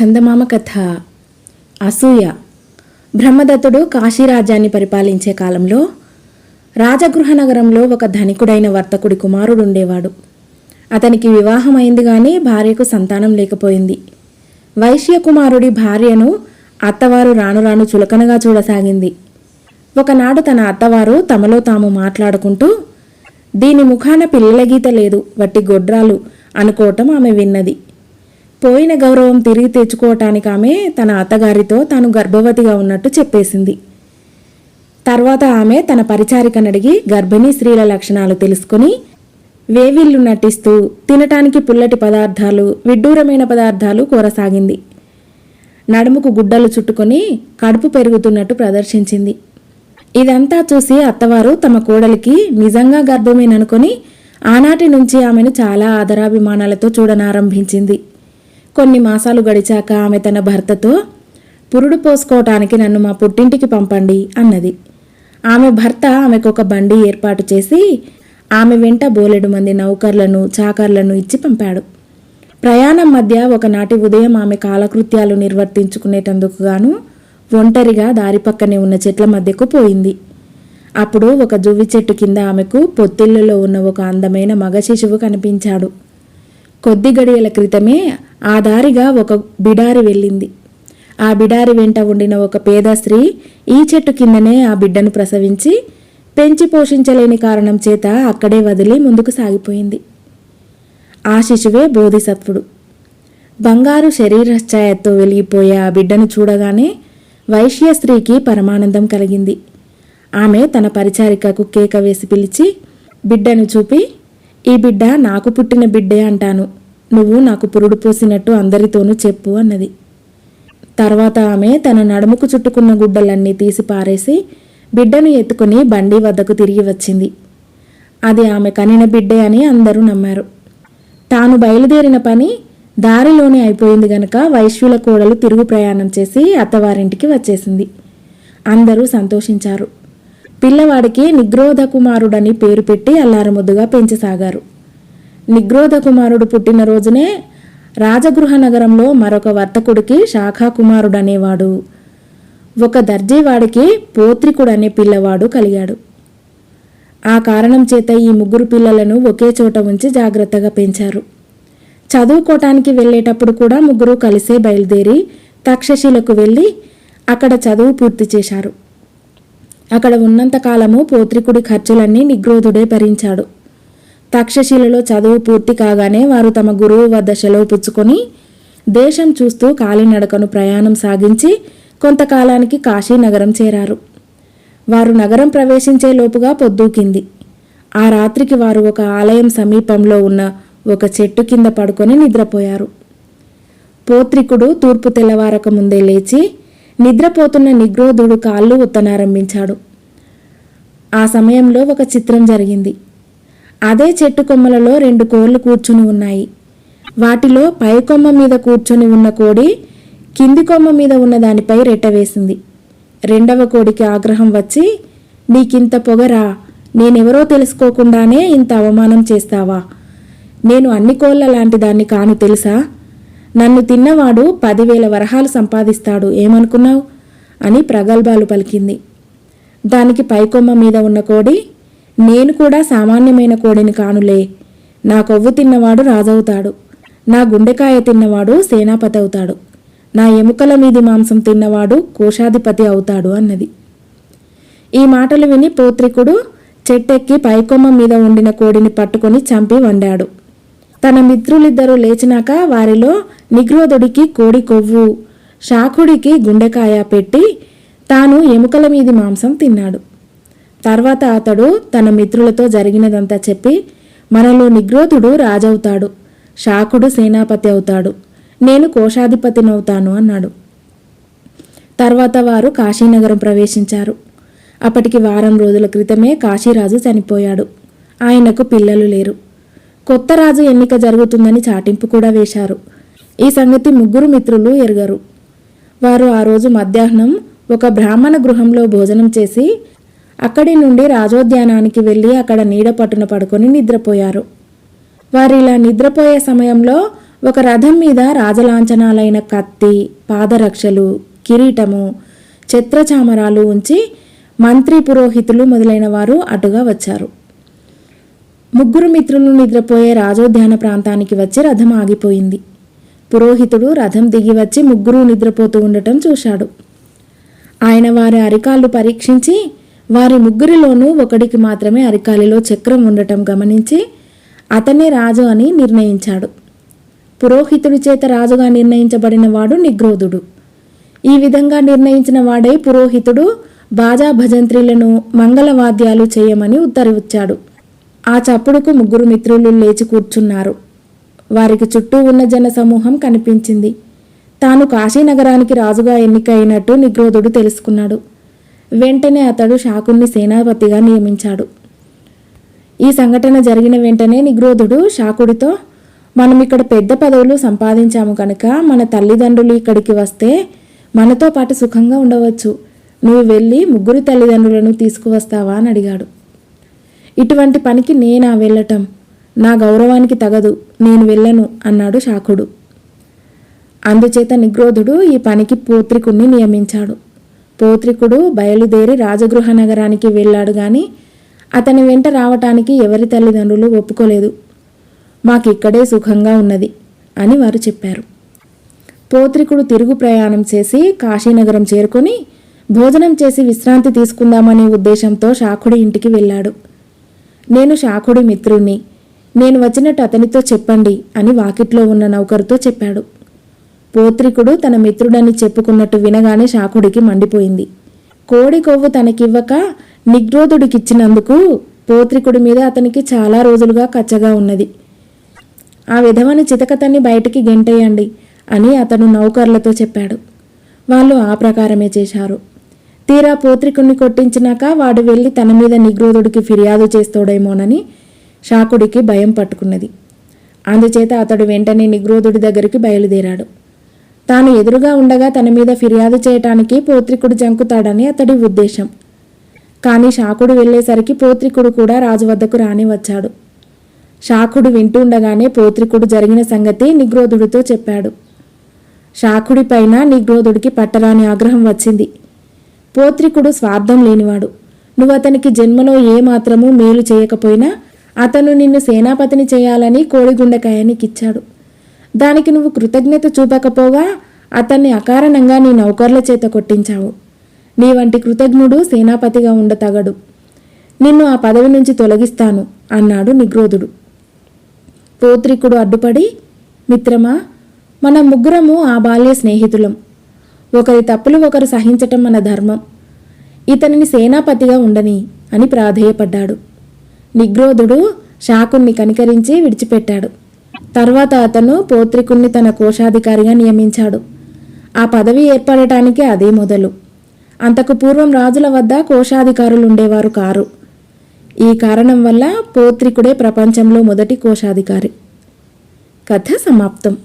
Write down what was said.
చందమామ కథ. అసూయ. బ్రహ్మదత్తుడు కాశీరాజ్యాన్ని పరిపాలించే కాలంలో రాజగృహ నగరంలో ఒక ధనికుడైన వర్తకుడి కుమారుడుండేవాడు. అతనికి వివాహమైంది గాని భార్యకు సంతానం లేకపోయింది. వైశ్య కుమారుడి భార్యను అత్తవారు రాను రాను చులకనగా చూడసాగింది. ఒకనాడు తన అత్తవారు తమలో తాము మాట్లాడుకుంటూ, దీని ముఖాన పిల్లల గీత లేదు, వట్టి గొడ్రాలు అనుకోవటం ఆమె విన్నది. పోయిన గౌరవం తిరిగి తెచ్చుకోవటానికి ఆమె తన అత్తగారితో తాను గర్భవతిగా ఉన్నట్టు చెప్పేసింది. తర్వాత ఆమె తన పరిచారికనడిగి గర్భిణీ స్త్రీల లక్షణాలు తెలుసుకుని వేవిళ్ళు నటిస్తూ తినటానికి పుల్లటి పదార్థాలు, విడ్డూరమైన పదార్థాలు కోరసాగింది. నడుముకు గుడ్డలు చుట్టుకొని కడుపు పెరుగుతున్నట్టు ప్రదర్శించింది. ఇదంతా చూసి అత్తవారు తమ కోడలికి నిజంగా గర్భమేననుకొని ఆనాటి నుంచి ఆమెను చాలా ఆదరాభిమానాలతో చూడనారంభించింది. కొన్ని మాసాలు గడిచాక ఆమె తన భర్తతో, పురుడు పోసుకోవటానికి నన్ను మా పుట్టింటికి పంపండి అన్నది. ఆమె భర్త ఆమెకు ఒక బండి ఏర్పాటు చేసి ఆమె వెంట బోలెడు మంది నౌకర్లను, చాకర్లను ఇచ్చి పంపాడు. ప్రయాణం మధ్య ఒకనాటి ఉదయం ఆమె కాలకృత్యాలు నిర్వర్తించుకునేటందుకు గాను ఒంటరిగా దారి పక్కనే ఉన్న చెట్ల మధ్యకు పోయింది. అప్పుడు ఒక జువ్వి చెట్టు కింద ఆమెకు పొత్తిళ్లలో ఉన్న ఒక అందమైన మగ శిశువు కనిపించాడు. కొద్ది గడియల క్రితమే ఆ దారిగా ఒక బిడారి వెళ్ళింది. ఆ బిడారి వెంట ఉండిన ఒక పేద స్త్రీ ఈ చెట్టు కిందనే ఆ బిడ్డను ప్రసవించి పెంచి పోషించలేని కారణం చేత అక్కడే వదిలి ముందుకు సాగిపోయింది. ఆ శిశువే బోధిసత్వుడు. బంగారు శరీరఛాయతో వెలిగిపోయే ఆ బిడ్డను చూడగానే వైశ్య స్త్రీకి పరమానందం కలిగింది. ఆమె తన పరిచారికకు కేక వేసి పిలిచి బిడ్డను చూపి, ఈ బిడ్డ నాకు పుట్టిన బిడ్డే అంటాను, నువ్వు నాకు పురుడు పోసినట్టు అందరితోనూ చెప్పు అన్నది. తర్వాత ఆమె తన నడుముకు చుట్టుకున్న గుడ్డలన్నీ తీసి పారేసి బిడ్డను ఎత్తుకుని బండి వద్దకు తిరిగి వచ్చింది. అది ఆమె కనిన బిడ్డే అని అందరూ నమ్మారు. తాను బయలుదేరిన పని దారిలోనే అయిపోయింది గనక వైశ్యుల కోడలు తిరుగు ప్రయాణం చేసి అత్తవారింటికి వచ్చేసింది. అందరూ సంతోషించారు. పిల్లవాడికి నిగ్రోధ కుమారుడని పేరు పెట్టి అల్లారముద్దుగా పెంచసాగారు. నిగ్రోధ కుమారుడు పుట్టినరోజునే రాజగృహ నగరంలో మరొక వర్తకుడికి శాఖా కుమారుడనేవాడు, ఒక దర్జీవాడికి పోత్రికుడనే పిల్లవాడు కలిగాడు. ఆ కారణం చేత ఈ ముగ్గురు పిల్లలను ఒకే చోట ఉంచి జాగ్రత్తగా పెంచారు. చదువుకోవటానికి వెళ్ళేటప్పుడు కూడా ముగ్గురు కలిసే బయలుదేరి తక్షశిలకు వెళ్ళి అక్కడ చదువు పూర్తి చేశారు. అక్కడ ఉన్నంతకాలము పోత్రికుడి ఖర్చులన్నీ నిగ్రోధుడే భరించాడు. తక్షశిలలో చదువు పూర్తి కాగానే వారు తమ గురువు వద్ద సెలవు పుచ్చుకొని దేశం చూస్తూ కాలినడకను ప్రయాణం సాగించి కొంతకాలానికి కాశీనగరం చేరారు. వారు నగరం ప్రవేశించే లోపుగా పొద్దూకింది. ఆ రాత్రికి వారు ఒక ఆలయం సమీపంలో ఉన్న ఒక చెట్టు కింద పడుకొని నిద్రపోయారు. పోత్రికుడు తూర్పు తెల్లవారక ముందే లేచి నిద్రపోతున్న నిగ్రోధుడు కాళ్ళు ఉత్తనారంభించాడు. ఆ సమయంలో ఒక చిత్రం జరిగింది. అదే చెట్టు కొమ్మలలో 2 కోళ్లు కూర్చుని ఉన్నాయి. వాటిలో పై కొమ్మ మీద కూర్చొని ఉన్న కోడి కింది కొమ్మ మీద ఉన్న దానిపై రెట్టవేసింది. రెండవ కోడికి ఆగ్రహం వచ్చి, నీకింత పొగరా, నేనెవరో తెలుసుకోకుండానే ఇంత అవమానం చేస్తావా? నేను అన్ని కోళ్ల లాంటి దాన్ని కాను తెలుసా? నన్ను తిన్నవాడు 10,000 వరహాలు సంపాదిస్తాడు, ఏమనుకున్నావు అని ప్రగల్భాలు పలికింది. దానికి పైకొమ్మ మీద ఉన్న కోడి, నేను కూడా సామాన్యమైన కోడిని కానులే, నా కొవ్వు తిన్నవాడు రాజవుతాడు, నా గుండెకాయ తిన్నవాడు సేనాపతి అవుతాడు, నా ఎముకల మీది మాంసం తిన్నవాడు కోశాధిపతి అవుతాడు అన్నది. ఈ మాటలు విని పోత్రికుడు చెట్టెక్కి పైకొమ్మ మీద ఉండిన కోడిని పట్టుకొని చంపి వండాడు. తన మిత్రులిద్దరూ లేచినాక వారిలో నిగ్రోధుడికి కోడి కొవ్వు, శాఖుడికి గుండెకాయ పెట్టి తాను ఎముకల మీది మాంసం తిన్నాడు. తర్వాత అతడు తన మిత్రులతో జరిగినదంతా చెప్పి, మనలో నిగ్రోధుడు రాజవుతాడు, శాఖుడు సేనాపతి అవుతాడు, నేను కోశాధిపతినవుతాను అన్నాడు. తర్వాత వారు కాశీనగరం ప్రవేశించారు. అప్పటికి వారం రోజుల క్రితమే కాశీరాజు చనిపోయాడు. ఆయనకు పిల్లలు లేరు. కొత్త రాజు ఎన్నిక జరుగుతుందని చాటింపు కూడా వేశారు. ఈ సంగతి ముగ్గురు మిత్రులు ఎరుగరు. వారు ఆ రోజు మధ్యాహ్నం ఒక బ్రాహ్మణ గృహంలో భోజనం చేసి అక్కడి నుండి రాజోద్యానానికి వెళ్ళి అక్కడ నీడ పట్టున పడుకొని నిద్రపోయారు. వారిలా నిద్రపోయే సమయంలో ఒక రథం మీద రాజలాంఛనాలైన కత్తి, పాదరక్షలు, కిరీటము, ఛత్రచామరాలు ఉంచి మంత్రి, పురోహితులు మొదలైన వారు అటుగా వచ్చారు. ముగ్గురు మిత్రులు నిద్రపోయే రాజోద్యాన ప్రాంతానికి వచ్చి రథం ఆగిపోయింది. పురోహితుడు రథం దిగి వచ్చి ముగ్గురు నిద్రపోతూ ఉండటం చూశాడు. ఆయన వారి అరికాళ్ళు పరీక్షించి వారి ముగ్గురిలోనూ ఒకడికి మాత్రమే అరికాలిలో చక్రం ఉండటం గమనించి అతనే రాజు అని నిర్ణయించాడు. పురోహితుడి చేత రాజుగా నిర్ణయించబడిన వాడు నిగ్రోధుడు. ఈ విధంగా నిర్ణయించిన వాడై పురోహితుడు బాజా భజంత్రీలను, మంగళవాద్యాలు చేయమని ఉత్తర్విచ్చాడు. ఆ చప్పుడుకు ముగ్గురు మిత్రులు లేచి కూర్చున్నారు. వారికి చుట్టూ ఉన్న జన సమూహం కనిపించింది. తాను కాశీనగరానికి రాజుగా ఎన్నికైనట్టు నిగ్రోధుడు తెలుసుకున్నాడు. వెంటనే అతడు శాకుణ్ణి సేనాపతిగా నియమించాడు. ఈ సంఘటన జరిగిన వెంటనే నిగ్రోధుడు శాకుడితో, మనం ఇక్కడ పెద్ద పదవులు సంపాదించాము కనుక మన తల్లిదండ్రులు ఇక్కడికి వస్తే మనతో పాటు సుఖంగా ఉండవచ్చు. నువ్వు వెళ్ళి ముగ్గురు తల్లిదండ్రులను తీసుకువస్తావా అని అడిగాడు. ఇటువంటి పనికి నేనా వెళ్ళటం? నా గౌరవానికి తగదు, నేను వెళ్ళను అన్నాడు శాకుడు. అందుచేత నిగ్రోధుడు ఈ పనికి పోత్రికుణ్ణి నియమించాడు. పోత్రికుడు బయలుదేరి రాజగృహ నగరానికి వెళ్ళాడు గాని అతని వెంట రావటానికి ఎవరి తల్లిదండ్రులు ఒప్పుకోలేదు. మాకిక్కడే సుఖంగా ఉన్నది అని వారు చెప్పారు. పోత్రికుడు తిరుగు ప్రయాణం చేసి కాశీనగరం చేరుకొని భోజనం చేసి విశ్రాంతి తీసుకుందామనే ఉద్దేశంతో శాకుడి ఇంటికి వెళ్ళాడు. నేను శాకుడి మిత్రుణ్ణి, నేను వచ్చినట్టు అతనితో చెప్పండి అని వాకిట్లో ఉన్న నౌకరుతో చెప్పాడు. పోత్రికుడు తన మిత్రుడని చెప్పుకున్నట్టు వినగానే శాకుడికి మండిపోయింది. కోడి కొవ్వు తనకివ్వక నిగ్రోధుడికిచ్చినందుకు పోత్రికుడి మీద అతనికి చాలా రోజులుగా కచ్చగా ఉన్నది. ఆ విధవని చితకతన్ని బయటికి గెంటేయండి అని అతను నౌకర్లతో చెప్పాడు. వాళ్ళు ఆ ప్రకారమే చేశారు. తీరా పోత్రికుణ్ణి కొట్టించినాక వాడు వెళ్ళి తన మీద నిగ్రోధుడికి ఫిర్యాదు చేస్తాడేమోనని శాకుడికి భయం పట్టుకున్నది. అందుచేత అతడు వెంటనే నిగ్రోధుడి దగ్గరికి బయలుదేరాడు. తాను ఎదురుగా ఉండగా తన మీద ఫిర్యాదు చేయటానికి పోత్రికుడు జంకుతాడని అతడి ఉద్దేశం. కానీ శాకుడు వెళ్ళేసరికి పోత్రికుడు కూడా రాజు వద్దకు రాని వచ్చాడు. శాకుడు వింటుండగానే పోత్రికుడు జరిగిన సంగతి నిగ్రోధుడితో చెప్పాడు. శాకుడిపైన నిగ్రోధుడికి పట్టరాని ఆగ్రహం వచ్చింది. పోత్రికుడు స్వార్థం లేనివాడు. నువ్వు అతనికి జన్మలో ఏ మాత్రమూ మేలు చేయకపోయినా అతను నిన్ను సేనాపతిని చేయాలని కోడిగుండెకాయనికిచ్చాడు. దానికి నువ్వు కృతజ్ఞత చూపకపోగా అతన్ని అకారణంగా నీ నౌకర్ల చేత కొట్టించావు. నీ వంటి కృతజ్ఞుడు సేనాపతిగా ఉండతగడు. నిన్ను ఆ పదవి నుంచి తొలగిస్తాను అన్నాడు నిగ్రోధుడు. పోత్రికుడు అడ్డుపడి, మిత్రమా, మనం ముగ్గురము ఆ బాల్య స్నేహితులం. ఒకరి తప్పులు ఒకరు సహించటం మన ధర్మం. ఇతనిని సేనాపతిగా ఉండని అని ప్రాధేయపడ్డాడు. నిగ్రోధుడు శాకుణ్ణి కనికరించి విడిచిపెట్టాడు. తర్వాత అతను పోత్రికుణ్ణి తన కోశాధికారిగా నియమించాడు. ఆ పదవి ఏర్పడటానికి అదే మొదలు. అంతకు పూర్వం రాజుల వద్ద కోశాధికారులు ఉండేవారు కారు. ఈ కారణం వల్ల పోత్రికుడే ప్రపంచంలో మొదటి కోశాధికారి. కథ సమాప్తం.